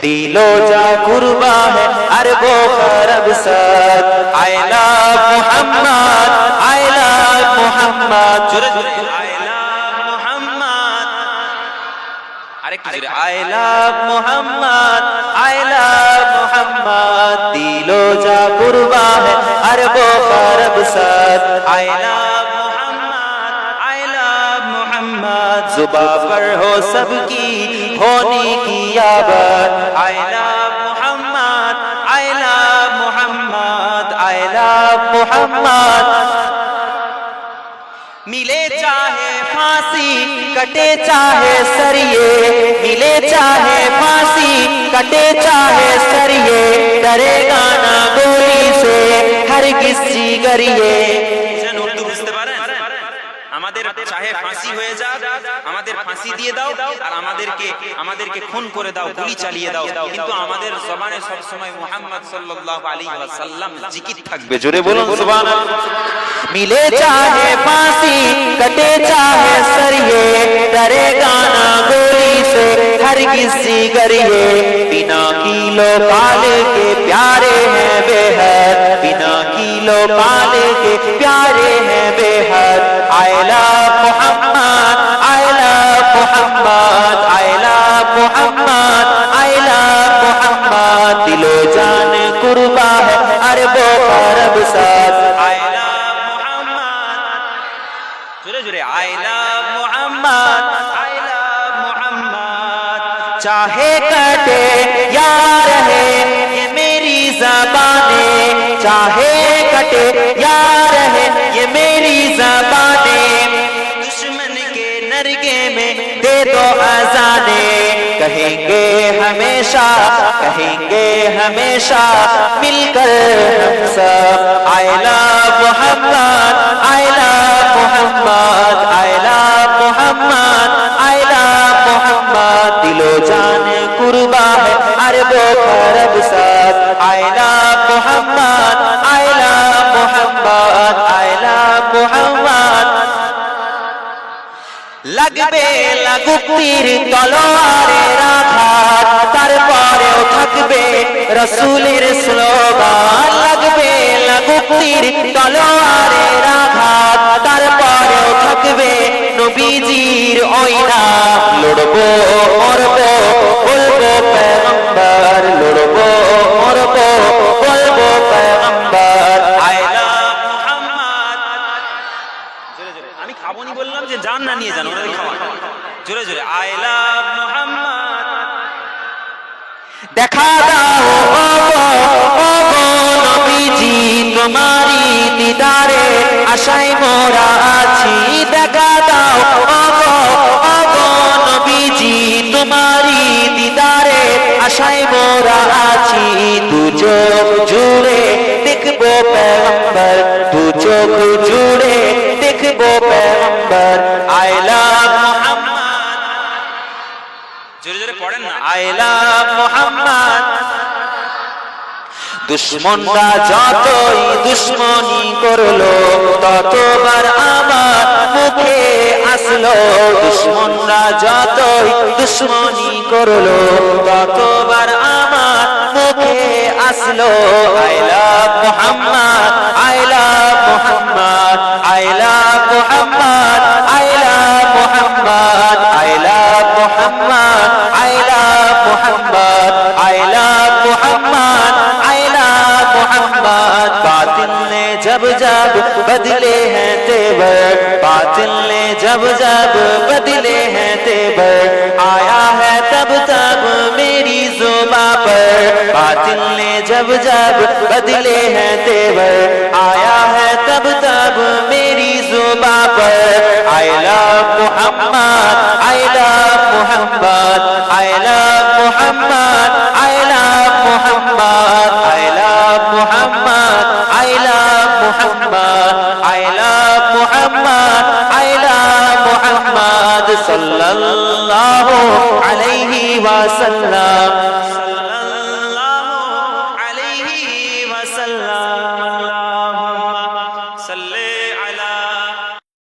दिलो जा कुर्बा है अरबो खरब सद I love Muhammad I love Muhammad जोरे जोरे आई लव मोहम्मद আরেকটু জোরে I love Muhammad I love Muhammad दिलो जा कुर्बा है अरबो खरब सद I love Muhammad I love Muhammad जुबा पर हो सबकी होने की आबाद I love Muhammad I love Muhammad I love Muhammad मिले चाहे फांसी कटे चाहे सरिये मिले चाहे फांसी कटे चाहे सरिये डरेगा ना गोली से हरगिज जिगरिये उर्दू বুঝতে পারেন আমাদের চাহে ফাঁসি হয়ে যাক আমাদের ফাঁসি দিয়ে দাও আর আমাদেরকে খুন করে দাও গুলি চালিয়ে দাও কিন্তু আমাদের জবানে সব সময় মুহাম্মদ সাল্লাল্লাহু আলাইহি ওয়াসাল্লাম জিকির থাকবে জোরে বলুন সুবহানাল্লাহ मिले चाहे फांसी कटे चाहे सरिये डरेगा ना गोली से हरगिज जिगरिये बिना कीलो पाले के प्यारे हैं बेहद बिना कीलो पाले के प्यारे हैं बेहद I love Muhammad I love Muhammad I love Muhammad I love Muhammad दिलो जान कुर्बा है अरबो खरब सद आई I love Muhammad I love Muhammad चाहे कटे या रहे ये मेरी ज़बाने चाहे कटे या रहे ये मेरी ज़बाने दुश्मन के नरगे में दे दो अज़ाने कहेंगे हमेशा मिलकर हम सब I love Muhammad I love Muhammad I love Muhammad I love Muhammad दिलो जान कुर्बा है अरबो खरब सद I love Muhammad I love Muhammad I love Muhammad লাগবে লাগুক তীর তলোয়ারের আঘাত তারপরেও থাকবে রাসূলের স্লোগান লাগবে লাগুক তীর তলোয়ারের আঘাত তারপরেও থাকবে নবীজির ওই নাম লড়বো মরবো বলবো পয়গম্বর লড়বো মরবো বলবো পয়গম্বর I love Muhammad জোরে জোরে আমি খাবনি বললাম যে জান না নিয়ে যান ওরা খাওয়া জোরে জোরে I love Muhammad দেখা দাও ও নবীজি তোমারি দিদারে আশায় মোরা আছি দেখা দাও ও নবীজি তোমারি দিদারে আশায় মোরা আছি দু চোখ জুড়ে দেখবো পয়গম্বর দু চোখ জুড়ে দেখবো পয়গম্বর I love Muhammad জোরে জোরে পড়েন না I love Muhammad দুশ্মনরা যতই দুশ্মনী করলো ততবার আমার মুখে আসলো দুশ্মনরা যতই দুশ্মনী করলো ততবার আমার মুখে আসলো I love Muhammad I love Muhammad I love Muhammad I love Muhammad I love Muhammad I love Muhammad I love Muhammad I love Muhammad बातिल ने जब जब बदले हैं तेवर बातिल ने जब जब बदले हैं तेवर आया है तब तब मेरी जुबां पर बातिल ने जब जब बदले हैं तेवर आया है तब तब मेरी जुबां पर I love Muhammad I love Muhammad I love Muhammad I love Muhammad I love Muhammad I love Muhammad I love Muhammad I love Muhammad sallallahu alayhi wa sallam